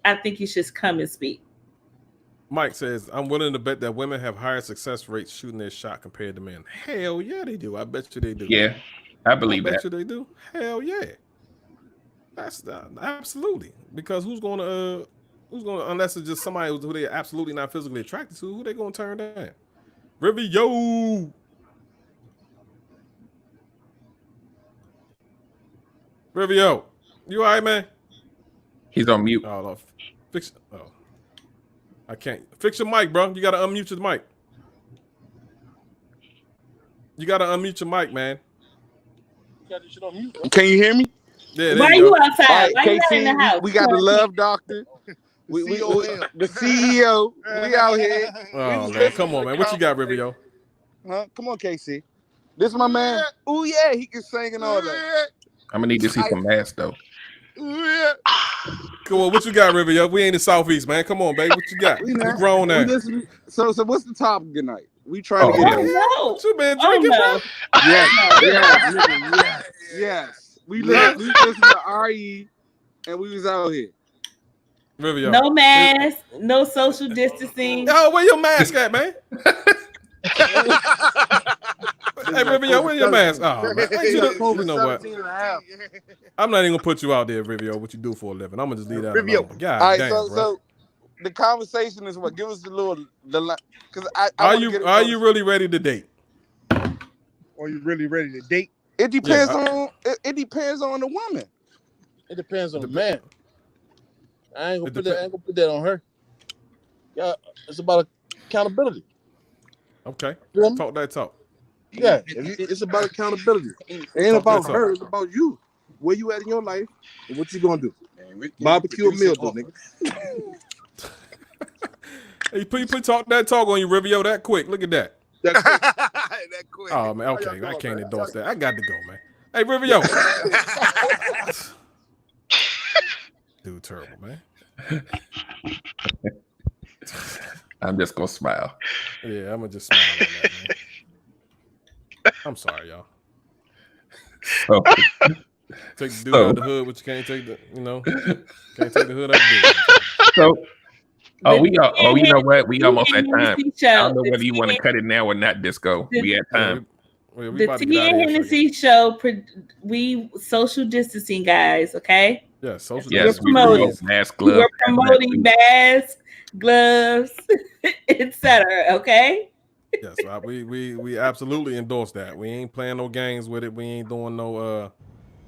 I think you should come and speak. Mike says, "I'm willing to bet that women have higher success rates shooting their shot compared to men." Hell yeah, they do. I bet you they do. Yeah, I believe I bet that. you they do. Hell yeah. That's absolutely, because who's gonna unless it's just somebody who they're absolutely not physically attracted to, who they gonna turn down? Rivio. Rivio, you all right, man? He's on mute. Oh, no. I can't fix your mic, bro. You gotta unmute your mic. You gotta unmute your mic, man. Can you hear me? Yeah, there Why you you go. outside? All right, Why you not in the KC, house? we got the love doctor. We the CEO. We out here. Oh man, come on, man. What you got, Rivio? Huh? Come on, KC. This is my man. Oh yeah, he can sing and all that. I'm gonna need to see some masks though. Come on, what you got, Rivio? We ain't in Southeast, man. Come on, baby. What you got? We You not- grown now. So what's the topic tonight? We trying to Oh, get yeah. Oh, What you been no. Oh, drinking, no. Yes. We listen to RE and we was out here. bro? Rivio. No mask, no social distancing. Yo, where your mask at, man? Hey, Rivio, where your mask? Oh, man. You know what? I'm not even gonna put you out there, Rivio. What you do for a living? I'm gonna just leave that alone. God All right, damn, so bro. the conversation is what? Give us because Are you really ready to date? Are you really ready to date? It depends Yeah, on it depends on the woman. It depends on the man. I ain't It gonna put that on her. Yeah, it's about accountability. Okay. Feel me? Talk that talk. Yeah, it's about accountability. It ain't Talk about that her. talk. It's about you. Where you at in your life and what you gonna do? Barbecue a meal, though, nigga. Hey, please talk that talk on you, Rivio, that quick. Look at that. That's it. That quick. Oh man, okay, y'all I doing, can't man? endorse that. I got to go, man. Hey, Rivio. Dude, terrible, man. I'm just gonna smile. Yeah, I'm gonna just smile on that, man. I'm sorry, y'all. So, Take the dude out of the hood, but you can't take the, can't take the hood out the dude. so you know what? We almost at time. I Show. don't know whether you want to cut it now or not, Disco. We at time. We The about to T get out and of here. Hennessy show. We social distancing, guys. Okay, Yeah, social Yes, we promoting. promote mask, gloves. we're promoting masks, gloves, etc. Okay. Yes, we absolutely endorse that. We ain't playing no games with it. We ain't doing no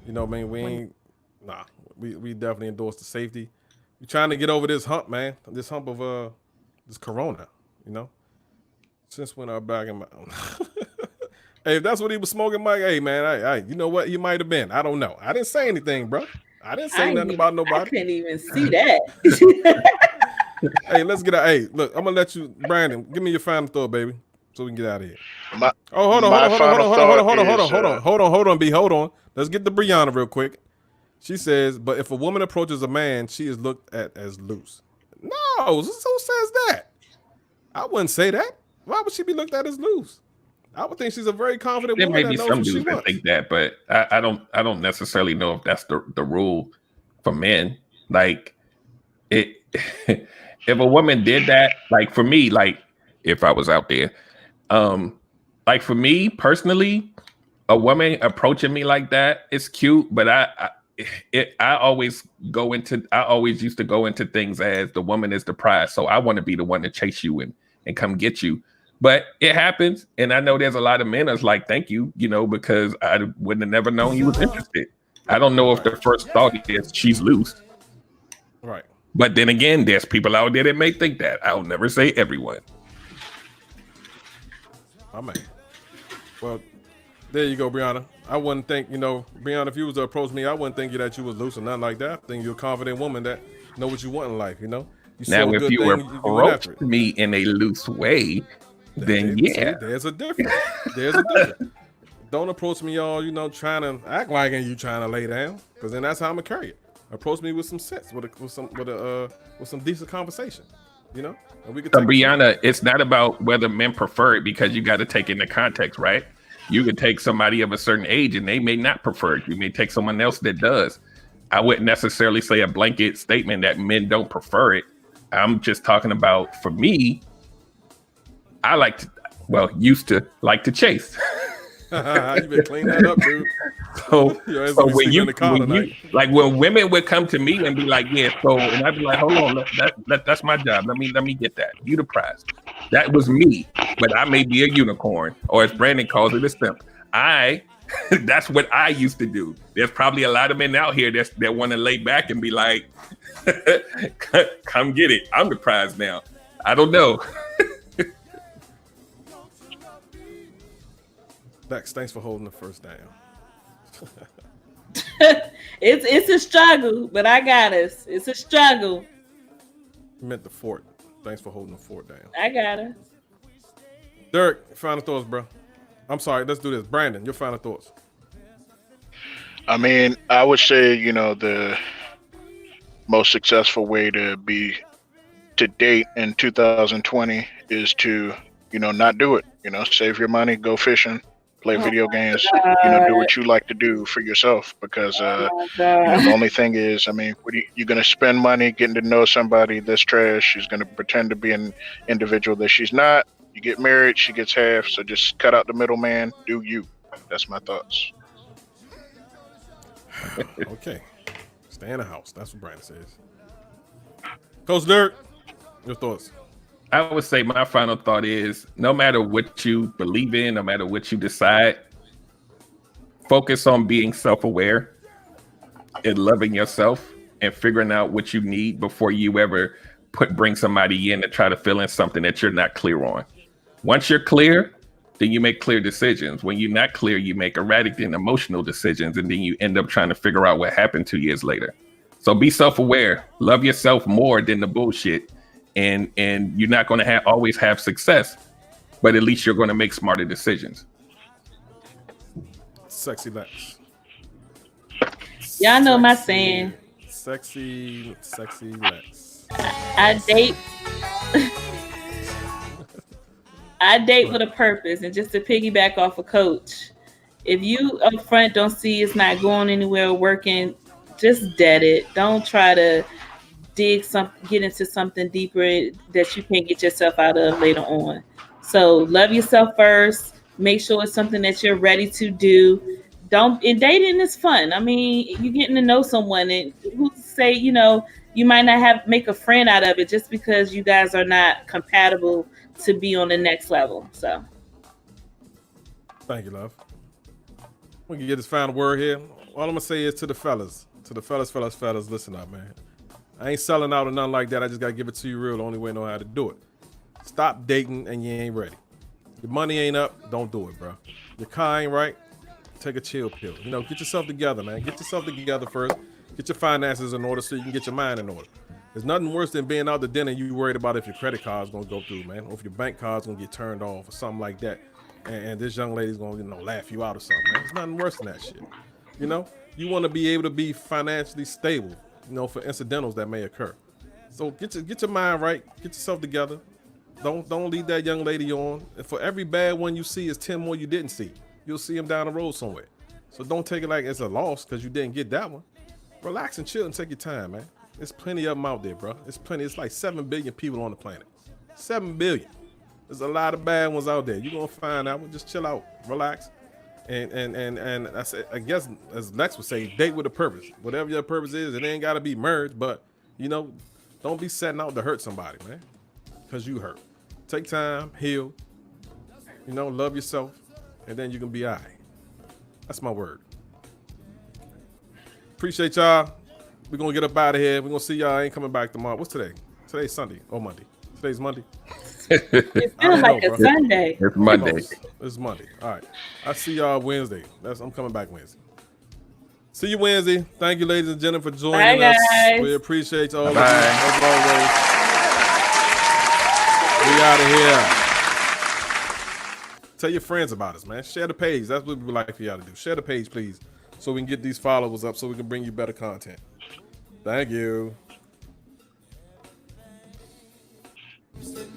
we ain't we definitely endorse the safety. We're trying to get over this hump, man. This hump of this corona, Since when I back in my Hey, if that's what he was smoking, Mike, hey man, I you know what? He might have been. I don't know. I didn't say anything, bro. I didn't say nothing about I nobody. couldn't even see that. Hey, let's get out. Hey, look, I'm gonna let you, Brandon, give me your final thought, baby, so we can get out of here. My- Hold my final on, B. Hold on. Let's get to Brianna real quick. She says, but if a woman approaches a man, she is looked at as loose. No, who says that? I wouldn't say that. Why would she be looked at as loose? I would think she's a very confident There woman may be that knows some what she dudes that wants. think that, but I don't necessarily know if that's the rule for men. Like it, if a woman did that, like for me, like if I was out there, like for me personally, a woman approaching me like that is cute, but I always used to go into things as the woman is the prize, so I want to be the one to chase you and come get you. But it happens, and I know there's a lot of men that's like, thank you, because I wouldn't have never known he was interested. I don't know if the first thought is she's loose. Right. But then again, there's people out there that may think that. I'll never say everyone. I mean, well, there you go, Brianna. I wouldn't think, Brianna, if you was to approach me, I wouldn't think that you was loose or nothing like that. I think you're a confident woman that know what you want in life, You Now, saw a if good you thing, you went after approach it. me in a loose way, then See, yeah. there's a difference. There's a difference. Don't approach me all, trying to act like you trying to lay down, because then that's how I'm gonna carry it. Approach me with some sense, with some decent conversation, and we could So, take Brianna, it's not about whether men prefer it, because you got to take into context, right? You could take somebody of a certain age and they may not prefer it. You may take someone else that does. I wouldn't necessarily say a blanket statement that men don't prefer it. I'm just talking about, for me, I used to like to chase. you been cleaning that up, dude. So, Your ass so be when sleeping you, in the car when tonight. when women would come to me and be like, yeah, so, and I'd be like, hold on, that's my job. Let me get that. You the prize. That was me, but I may be a unicorn, or as Brandon calls it, a simp. That's what I used to do. There's probably a lot of men out here that want to lay back and be like, come get it. I'm the prize now. I don't know. Lex, thanks for holding the first down. It's a struggle, but I got us. It's a struggle. You meant the fort. Thanks for holding the fort down. I got us. Derek, final thoughts, bro. I'm sorry, let's do this. Brandon, your final thoughts. I mean, I would say, the most successful way to date in 2020 is to, not do it. Save your money, go fishing, play video games, do what you like to do for yourself. Because, the only thing is, I mean, you're going to spend money getting to know somebody that's trash. She's going to pretend to be an individual that she's not. You get married, she gets half. So just cut out the middleman. Do you. That's my thoughts. Okay. Stay in the house. That's what Brandon says. Coach Dirk, your thoughts. I would say my final thought is, no matter what you believe in, no matter what you decide, focus on being self-aware and loving yourself and figuring out what you need before you ever bring somebody in to try to fill in something that you're not clear on. Once you're clear, then you make clear decisions. When you're not clear, you make erratic and emotional decisions, and then you end up trying to figure out what happened 2 years later. So be self-aware, love yourself more than the bullshit, and you're not going to always have success, but at least you're going to make smarter decisions. Sexy Lex. Y'all know my saying. Sexy Lex. I date. I date with a purpose, and just to piggyback off a coach, if you up front don't see it's not going anywhere, working, just dead it. Don't try to get into something deeper that you can't get yourself out of later on. So love yourself first. Make sure it's something that you're ready to do. And dating is fun. I mean, you're getting to know someone, and who say, you might not make a friend out of it just because you guys are not compatible to be on the next level. So thank you, love. We can get this final word here. All I'm gonna say is to the fellas, listen up, man. I ain't selling out or nothing like that. I just gotta give it to you real. The only way I know how to do it. Stop dating and you ain't ready. Your money ain't up, don't do it, bro. Your car ain't right, take a chill pill. Get yourself together, man. Get yourself together first. Get your finances in order so you can get your mind in order. There's nothing worse than being out to dinner and you worried about if your credit card's gonna go through, man, or if your bank card's gonna get turned off or something like that. And this young lady's gonna, laugh you out or something, man. There's nothing worse than that shit. You want to be able to be financially stable, for incidentals that may occur. So get your mind right. Get yourself together. Don't lead that young lady on. And for every bad one you see is 10 more you didn't see. You'll see them down the road somewhere. So don't take it like it's a loss because you didn't get that one. Relax and chill and take your time, man. There's plenty of them out there, bro. It's plenty. It's like 7 billion people on the planet. 7 billion. There's a lot of bad ones out there. You're gonna find that one. Just chill out, relax, and I guess as Lex would say, date with a purpose. Whatever your purpose is, it ain't gotta be merged, but don't be setting out to hurt somebody, man. Cause you hurt. Take time, heal, You know, love yourself, and then you can be all right. That's my word. Appreciate y'all. We're going to get up out of here. We're going to see y'all. I ain't coming back tomorrow. What's today? Today's Sunday or Monday? Today's Monday. It feels like a Sunday. It's Monday. It's Monday. All right. I'll see y'all Wednesday. I'm coming back Wednesday. See you Wednesday. Thank you, ladies and gentlemen, for joining Bye, us. guys. We appreciate all of you, Bye. as always. We out of here. Tell your friends about us, man. Share the page. That's what we would like for y'all to do. Share the page, please, so we can get these followers up so we can bring you better content. Thank you.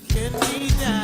Get me down.